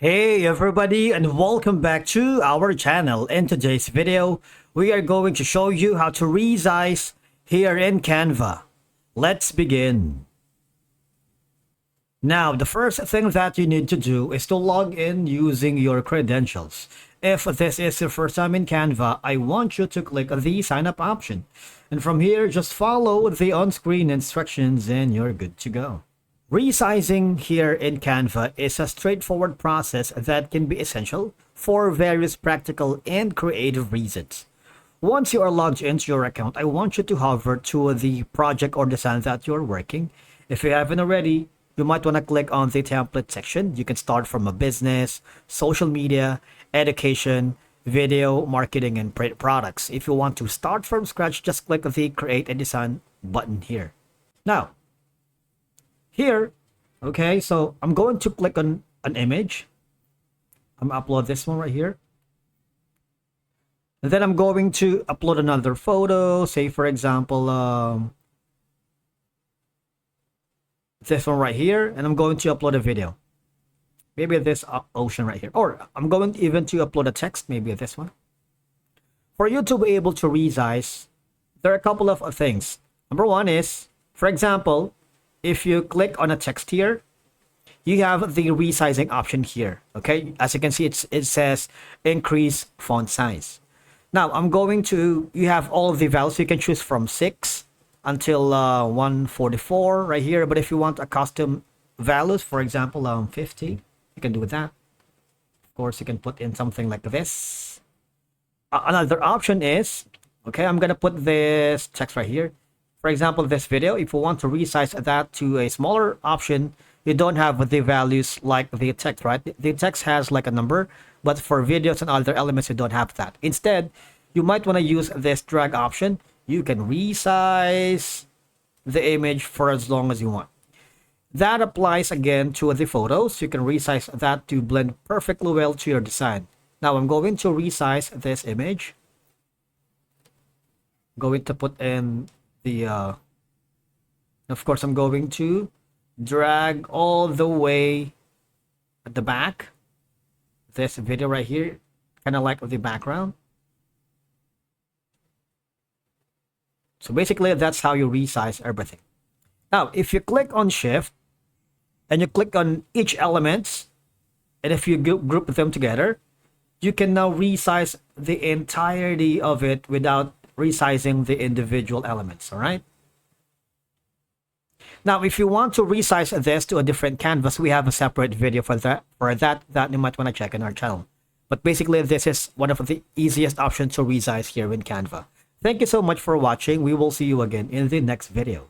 Hey everybody, and welcome back to our channel. In today's video, we are going to show you how to resize here in Canva. Let's begin. Now, the first thing that you need to do is to log in using your credentials. If this is your first time in Canva, I want you to click the sign up option. And from here, just follow the on-screen instructions and you're good to go. Resizing here in Canva is a straightforward process that can be essential for various practical and creative reasons. Once you are logged into your account, I want you to hover to the project or design that you're working. If you haven't already, you might want to click on the template section. You can start from a business, social media, education, video, marketing, and products. If you want to start from scratch, just click the create a design button here. Now, here, okay, so I'm going to click on an image. I'm gonna upload this one right here. And then I'm going to upload another photo, say for example, this one right here, and I'm going to upload a video. Maybe this ocean right here. Or I'm going even to upload a text, maybe this one. For you to be able to resize, there are a couple of things. Number one is, for example, if you click on a text here, you have the resizing option here. Okay, as you can see, it says increase font size. Now I'm going to, you have all of the values. You can choose from 6 until 144 right here. But if you want a custom values, for example, 50, you can do that. Of course, you can put in something like this. Another option is, okay, I'm gonna put this text right here. For example, this video, if you want to resize that to a smaller option, you don't have the values like the text, right? The text has like a number, but for videos and other elements, you don't have that. Instead, you might want to use this drag option. You can resize the image for as long as you want. That applies again to the photos. You can resize that to blend perfectly well to your design. Now I'm going to resize this image. Going to put in the of course I'm going to drag all the way at the back this video right here, kind of like the background. So basically that's how you resize everything. Now if you click on shift and you click on each element, and if you group them together, you can now resize the entirety of it without resizing the individual elements. All right, now if you want to resize this to a different canvas, we have a separate video for that you might want to check in our channel. But basically this is one of the easiest options to resize here in Canva. Thank you so much for watching. We will see you again in the next video.